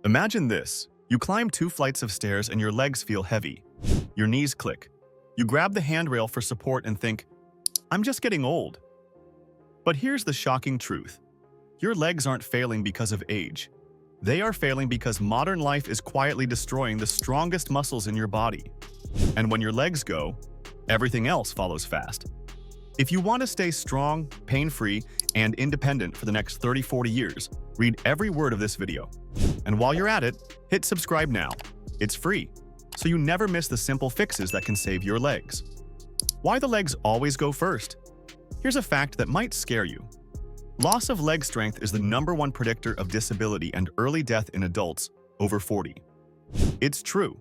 Imagine this. You climb 2 flights of stairs and your legs feel heavy. Your knees click. You grab the handrail for support and think, I'm just getting old. But here's the shocking truth. Your legs aren't failing because of age. They are failing because modern life is quietly destroying the strongest muscles in your body. And when your legs go, everything else follows fast. If you want to stay strong, pain-free, and independent for the next 30-40 years, read every word of this video. And while you're at it, hit subscribe now. It's free, so you never miss the simple fixes that can save your legs. Why the legs always go first? Here's a fact that might scare you. Loss of leg strength is the #1 predictor of disability and early death in adults over 40. It's true.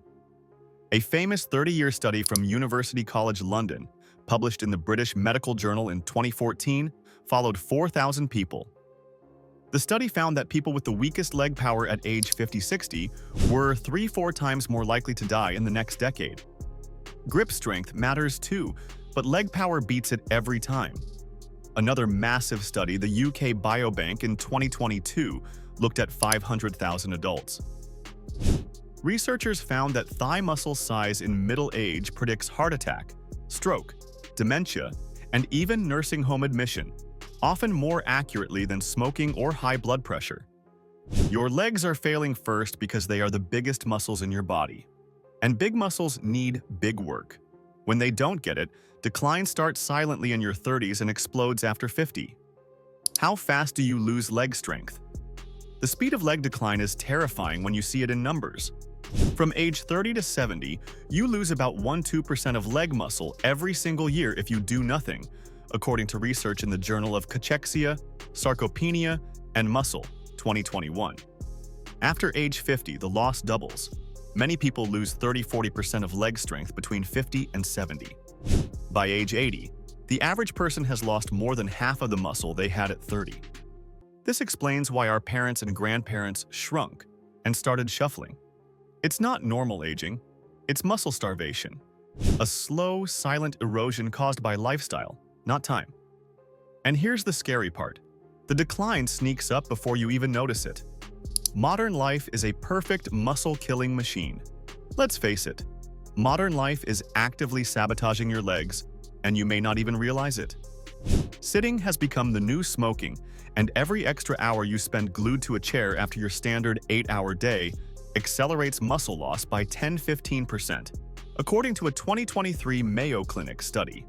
A famous 30-year study from University College London, published in the British Medical Journal in 2014, followed 4,000 people. The study found that people with the weakest leg power at age 50-60 were 3-4 times more likely to die in the next decade. Grip strength matters too, but leg power beats it every time. Another massive study, the UK Biobank in 2022, looked at 500,000 adults. Researchers found that thigh muscle size in middle age predicts heart attack, stroke, dementia, and even nursing home admission, often more accurately than smoking or high blood pressure. Your legs are failing first because they are the biggest muscles in your body. And big muscles need big work. When they don't get it, decline starts silently in your 30s and explodes after 50. How fast do you lose leg strength? The speed of leg decline is terrifying when you see it in numbers. From age 30 to 70, you lose about 1–2% of leg muscle every single year if you do nothing, according to research in the Journal of Cachexia, Sarcopenia, and Muscle, 2021. After age 50, the loss doubles. Many people lose 30–40% of leg strength between 50 and 70. By age 80, the average person has lost more than half of the muscle they had at 30. This explains why our parents and grandparents shrunk and started shuffling. It's not normal aging, it's muscle starvation. A slow, silent erosion caused by lifestyle, not time. And here's the scary part. The decline sneaks up before you even notice it. Modern life is a perfect muscle-killing machine. Let's face it, modern life is actively sabotaging your legs, and you may not even realize it. Sitting has become the new smoking, and every extra hour you spend glued to a chair after your standard 8-hour day accelerates muscle loss by 10–15%, according to a 2023 Mayo Clinic study.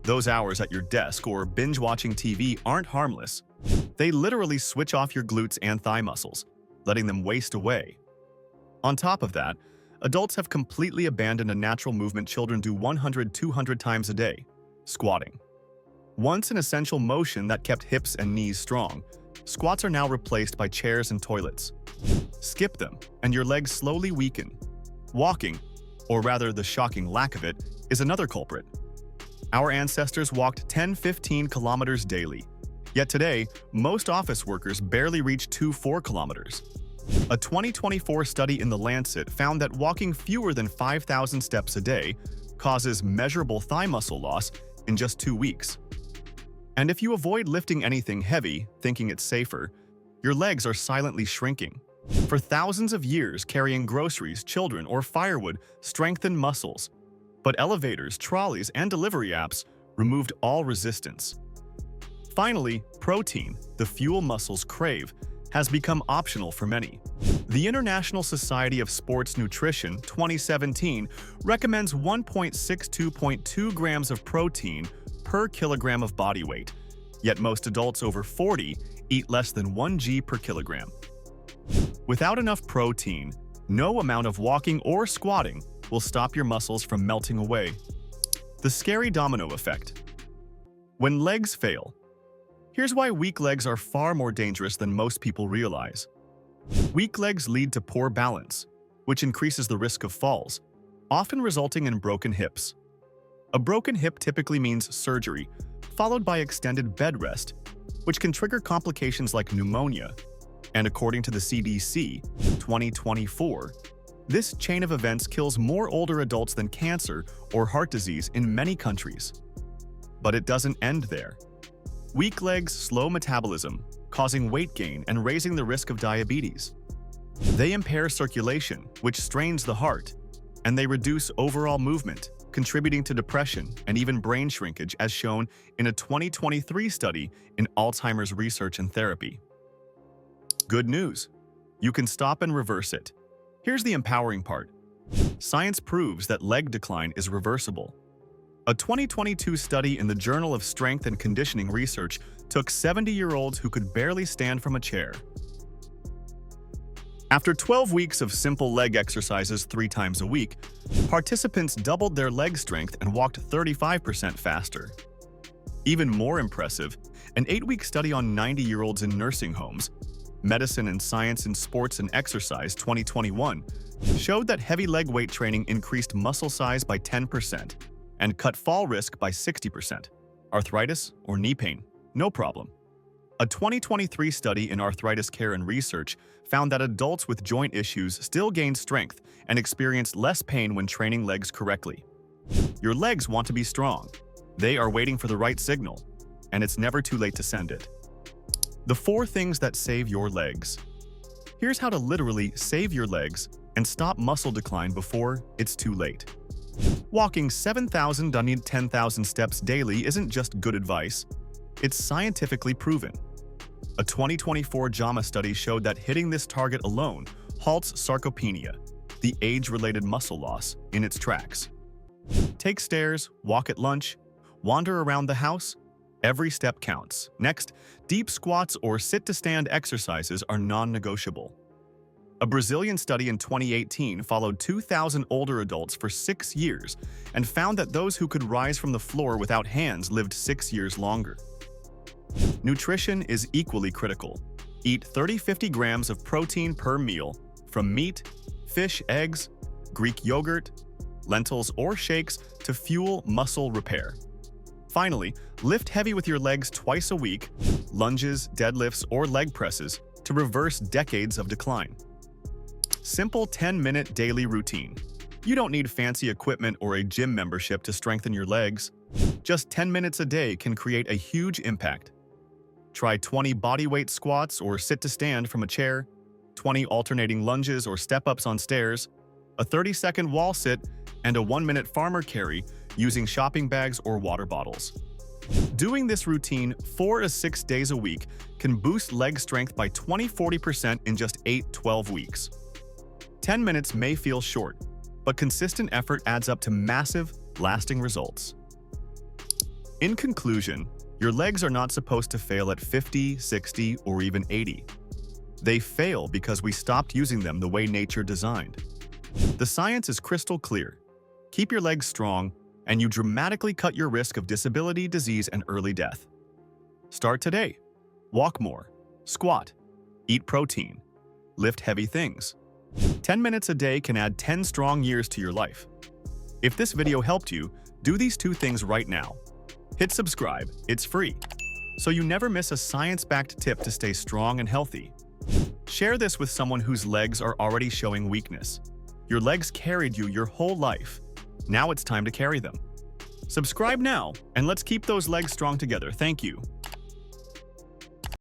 Those hours at your desk or binge-watching TV aren't harmless. They literally switch off your glutes and thigh muscles, letting them waste away. On top of that, adults have completely abandoned a natural movement children do 100–200 times a day: squatting. Once an essential motion that kept hips and knees strong, squats are now replaced by chairs and toilets. Skip them, and your legs slowly weaken. Walking, or rather the shocking lack of it, is another culprit. Our ancestors walked 10–15 kilometers daily. Yet today, most office workers barely reach 2–4 kilometers. A 2024 study in The Lancet found that walking fewer than 5,000 steps a day causes measurable thigh muscle loss in just 2 weeks. And if you avoid lifting anything heavy, thinking it's safer, your legs are silently shrinking. For thousands of years, carrying groceries, children, or firewood strengthened muscles. But elevators, trolleys, and delivery apps removed all resistance. Finally, protein, the fuel muscles crave, has become optional for many. The International Society of Sports Nutrition 2017 recommends 1.62.2 grams of protein per kilogram of body weight, yet most adults over 40 eat less than 1 g per kilogram. Without enough protein, no amount of walking or squatting will stop your muscles from melting away. The scary domino effect. When legs fail. Here's why weak legs are far more dangerous than most people realize. Weak legs lead to poor balance, which increases the risk of falls, often resulting in broken hips. A broken hip typically means surgery, followed by extended bed rest, which can trigger complications like pneumonia. And according to the CDC, 2024, this chain of events kills more older adults than cancer or heart disease in many countries. But it doesn't end there. Weak legs slow metabolism, causing weight gain and raising the risk of diabetes. They impair circulation, which strains the heart, and they reduce overall movement, contributing to depression and even brain shrinkage, as shown in a 2023 study in Alzheimer's research and therapy. Good news! You can stop and reverse it. Here's the empowering part. Science proves that leg decline is reversible. A 2022 study in the Journal of Strength and Conditioning Research took 70-year-olds who could barely stand from a chair. After 12 weeks of simple leg exercises 3 times a week, participants doubled their leg strength and walked 35% faster. Even more impressive, an 8-week study on 90-year-olds in nursing homes, Medicine and Science in Sports and Exercise 2021, showed that heavy leg weight training increased muscle size by 10% and cut fall risk by 60%. Arthritis or knee pain? No problem. A 2023 study in Arthritis Care and Research found that adults with joint issues still gained strength and experienced less pain when training legs correctly. Your legs want to be strong. They are waiting for the right signal, and it's never too late to send it. The 4 things that save your legs. Here's how to literally save your legs and stop muscle decline before it's too late. Walking 7,000 to 10,000 steps daily isn't just good advice. It's scientifically proven. A 2024 JAMA study showed that hitting this target alone halts sarcopenia, the age-related muscle loss, in its tracks. Take stairs, walk at lunch, wander around the house. Every step counts. Next, deep squats or sit-to-stand exercises are non-negotiable. A Brazilian study in 2018 followed 2,000 older adults for 6 years and found that those who could rise from the floor without hands lived 6 years longer. Nutrition is equally critical. Eat 30-50 grams of protein per meal from meat, fish, eggs, Greek yogurt, lentils, or shakes to fuel muscle repair. Finally, lift heavy with your legs twice a week, lunges, deadlifts, or leg presses to reverse decades of decline. Simple 10-minute daily routine. You don't need fancy equipment or a gym membership to strengthen your legs. Just 10 minutes a day can create a huge impact. Try 20 bodyweight squats or sit-to-stand from a chair, 20 alternating lunges or step-ups on stairs, a 30-second wall sit, and a 1-minute farmer carry using shopping bags or water bottles. Doing this routine 4 to 6 days a week can boost leg strength by 20–40% in just 8–12 weeks. 10 minutes may feel short, but consistent effort adds up to massive, lasting results. In conclusion, your legs are not supposed to fail at 50, 60, or even 80. They fail because we stopped using them the way nature designed. The science is crystal clear. Keep your legs strong, and you dramatically cut your risk of disability, disease, and early death. Start today. Walk more, squat, eat protein, lift heavy things. 10 minutes a day can add 10 strong years to your life. If this video helped you, do these 2 things right now. Hit subscribe, it's free, so you never miss a science-backed tip to stay strong and healthy. Share this with someone whose legs are already showing weakness. Your legs carried you your whole life. Now it's time to carry them. Subscribe now, and let's keep those legs strong together. Thank you.